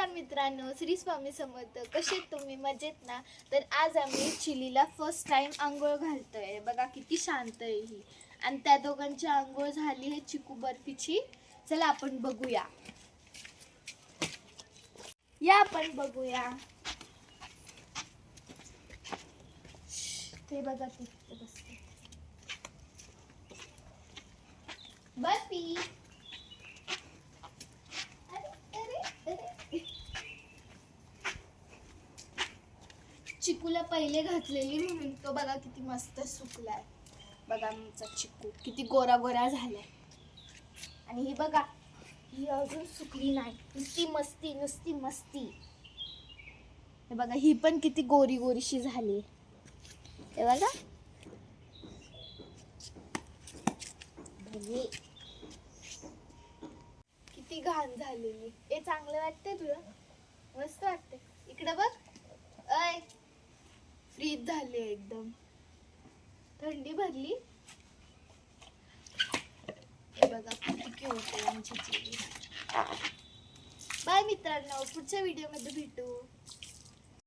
नमस्कार मित्रांनो, श्री स्वामी समर्थ. कसे तुम्ही? मजेत ना? तर आज आम्ही चिलीला फर्स्ट टाइम आंघोळ घालतोय. बघा किती शांत आहे ही. आणि त्या दोघांची आंघोळ झाली आहे चिकू बर्फीची. चला आपण बघूया. या आपण बघूया. ते बघा तिथे बसते बर्फी. चिकूला पहिले घातलेली म्हणून तो बघा किती मस्त सुकलाय. बघा आमचा चिकू किती गोरा गोरा झालाय. आणि ही बघा, ही अजून सुकली नाही. नुसती मस्ती. हे बघा ही पण किती गोरी गोरीशी झाली. हे बघा किती घाण झालेली. हे चांगलं वाटतंय तुला? मस्त वाटतंय. इकडे बघ. अय फ्रीज झाली एकदम. थंडी भरली. बघा किती क्यूट आहे आमची चिली. बाय मित्रांनो, पुढच्या व्हिडिओ मध्ये भेटू.